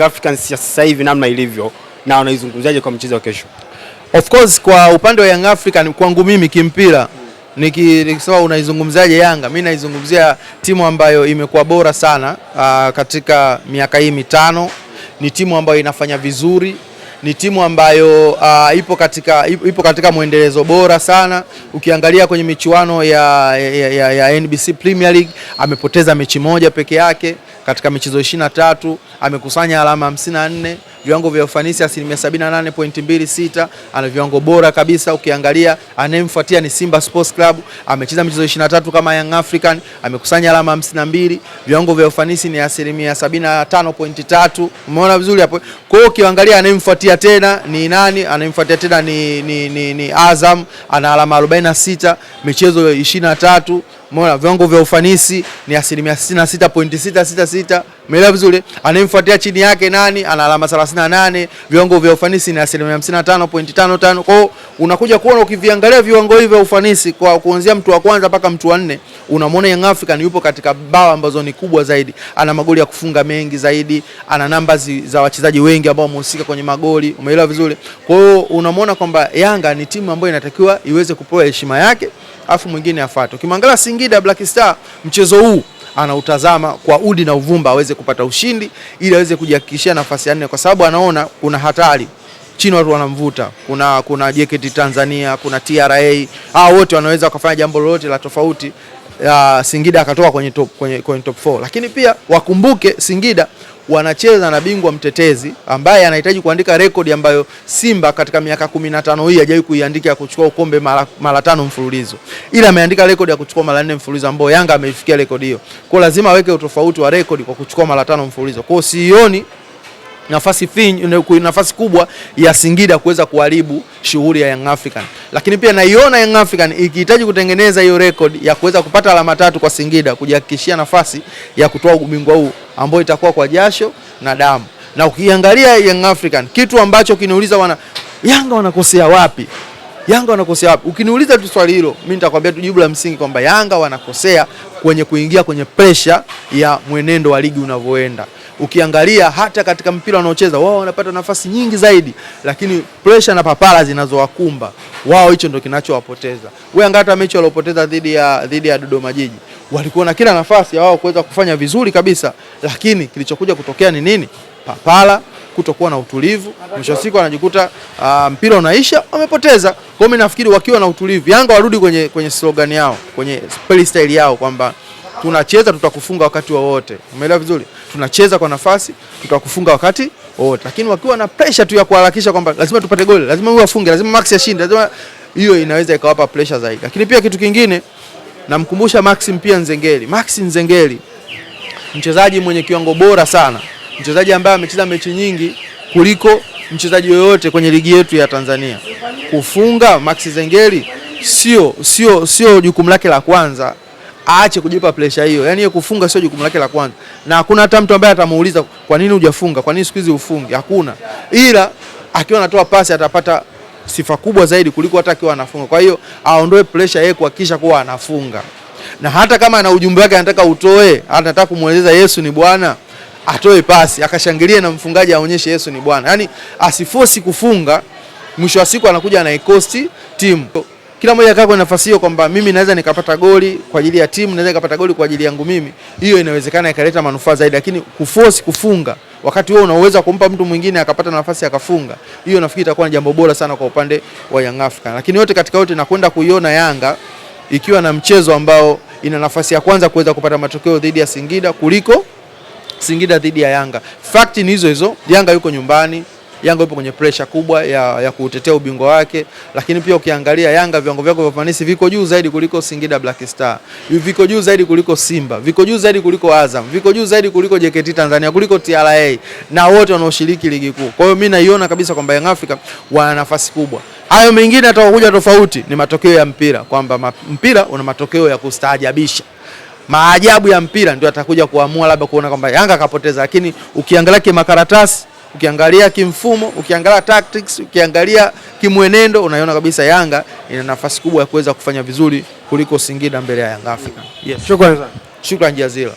Africans sasa hivi namna ilivyo na wanaizungumzaje kwa mchezo wa kesho? Of course kwa upande wa Young African kwangu mimi kimpira nikisema unaizungumzaje Yanga, mimi naizungumzia timu ambayo imekuwa bora sana katika miaka hii mitano. Ni timu ambayo inafanya vizuri, ni timu ambayo ipo katika mwendelezo bora sana. Ukiangalia kwenye michuano ya NBC Premier League amepoteza mechi moja peke yake katika michezo 23, amekusanya alama 54, viwango vya ufanisi 78.26, ana viwango bora kabisa. Ukiangalia anayemfuatia ni Simba Sports Club, amecheza michezo 23 kama Young African, amekusanya alama 52, viwango vya ufanisi ni 75.3. Umeona vizuri hapo. Kwa hiyo ukiangalia anayemfuatia tena ni nani? Anayemfuatia tena ni Azam, ana alama 46, michezo 23. Umeona viwango vya ufanisi ni 66.666. Umeelewa vizuri? Anayemfuatia chini yake nani? Ana alama 38, viwango vya ufanisi ni 55.55. Kwa hiyo unakuja kuona ukiviangalia viwango hivi vya ufanisi kwa kuanzia mtu wa kwanza mpaka mtu wa 4, unamwona Young African yupo katika bao ambazo ni kubwa zaidi. Ana magoli ya kufunga mengi zaidi, ana namba za wachezaji wengi ambao wamehusika kwenye magoli. Umeelewa vizuri? Kwa hiyo unamwona kwamba Yanga ni timu ambayo inatakiwa iweze kupewa heshima yake, afu mwingine afuate. Ukimwangalia Singida Black Star, mchezo huu anautazama kwa udi na uvumba aweze kupata ushindi ili aweze kujihakikishia nafasi ya 4, kwa sababu anaona kuna hatari chini, watu wanamvuta. Kuna JKT Tanzania, kuna TRA, hao wote wanaweza kufanya jambo lolote la tofauti, Singida akatoka kwenye top 4. Lakini pia wakumbuke Singida wanacheza na bingwa mtetezi ambaye anahitaji kuandika rekodi ambayo Simba katika miaka 15 hii hajawahi kuiandika, ya kuchukua ukombe mara 5 mfululizo. Ila ameandika rekodi ya kuchukua mara 4 mfululizo ambayo Yanga ameifikia rekodi hiyo. Kwa lazima aweke utofauti wa rekodi kwa kuchukua mara 5 mfululizo. Kwa sioni nafasi kubwa ya Singida kuweza kuharibu shughuli ya Young African. Lakini pia naiona Young African ikihitaji kutengeneza hiyo rekodi ya kuweza kupata alama 3 kwa Singida, kujihakikishia nafasi ya kutoa ubingwa huu ambao itakuwa kwa jasho na damu. Na ukiangalia Young African, kitu ambacho kiniuliza Yanga wanakosea wapi? Yanga wanakosea wapi? Ukiniuliza tu swali hilo, mimi nitakwambia tu jibu la msingi kwamba Yanga wanakosea kwenye kuingia kwenye pressure ya mwenendo wa ligi unavyoenda. Ukiangalia hata katika mpira wanaocheza wao wanapata nafasi nyingi zaidi, lakini pressure na papara zinazowakumba wao, hicho ndio kinachowapoteza. Wewe hata mechi waliopoteza dhidi ya Dodoma Jiji, walikuwa na kila nafasi ya wao kuweza kufanya vizuri kabisa, lakini kilichokuja kutokea ni nini? Papara, kutokuwa na utulivu. Mwisho wa siku wanajikuta mpira unaisha, wamepoteza. Kwa hiyo mimi nafikiri wakiwa na utulivu, Yanga warudi kwenye slogan yao, kwenye play style yao kwamba tunacheza tutakufunga wakati wowote. Umeelewa vizuri? Tunacheza kwa nafasi, tutakufunga wakati wowote. Lakini wakiwa na pressure tu ya kuharakisha kwamba lazima tupate goli, lazima huyu afunge, lazima Max ashinde, lazima, hiyo inaweza ikawapa pressure zaidi. Lakini pia kitu kingine, namkumbusha Maxim pia Nzengeli. Maxim Nzengeli mchezaji mwenye kiwango bora sana, mchezaji ambaye amecheza mechi nyingi kuliko mchezaji yoyote kwenye ligi yetu ya Tanzania. Kufunga Max Nzengeli sio jukumu lake la kwanza. Aache kujipa pressure hiyo. Yaani kufunga sio jukumu lake la kwanza. Na hakuna hata mtu ambaye atamuuliza kwa nini hujafunga? Kwa nini siku hizi ufunge? Hakuna. Ila akiwa anatoa pasi atapata sifa kubwa zaidi kuliko hata akiwa anafunga. Kwa hiyo aondoe pressure yeye kuhakikisha kuwa anafunga. Na hata kama ana ujumbe wake anataka utoe, anataka kumueleza Yesu ni Bwana, atoe pasi, akashangilie na mfungaji aonyeshe Yesu ni Bwana. Yaani asiforce kufunga, mwisho wa siku anakuja anaikosti timu. Kila mmoja akakaa kwenye nafasi hiyo kwamba mimi naweza nikapata goli kwa ajili ya timu, naweza nikapata goli kwa ajili yangu mimi. Hiyo inawezekana ikaleta manufaa zaidi, lakini kuforce kufunga wakati wewe unaweza kumpa mtu mwingine akapata nafasi akafunga, hiyo nafikiri itakuwa ni jambo bora sana kwa upande wa Young African. Lakini yote katika yote nakwenda kuiona Yanga ikiwa na mchezo ambao ina nafasi ya kwanza kuweza kupata matokeo dhidi ya Singida kuliko Singida dhidi ya Yanga. Fact ni hizo. Yanga yuko nyumbani, Yanga yupo kwenye pressure kubwa ya kutetea ubingwa wake. Lakini pia ukiangalia Yanga viwango vyake vya ufanisi viko juu zaidi kuliko Singida Black Star, viko juu zaidi kuliko Simba, viko juu zaidi kuliko Azam, viko juu zaidi kuliko JKT Tanzania, kuliko TRA na wote wanaoshiriki ligi kuu. Kwa hiyo mimi naiona kabisa kwamba Young Africa wana nafasi kubwa. Hayo mengine atakuja tofauti ni matokeo ya mpira, kwamba mpira una matokeo ya kustaajabisha. Maajabu ya mpira ndio atakuja kuamua labda kuona kwamba Yanga kapoteza, lakini ukiangalia kimakaratasi, ukiangalia kimfumo, ukiangalia tactics, ukiangalia kimwenendo, unaiona kabisa Yanga ina nafasi kubwa ya kuweza kufanya vizuri kuliko Singida mbele ya Young Africa. Yes. Shukrani jazila.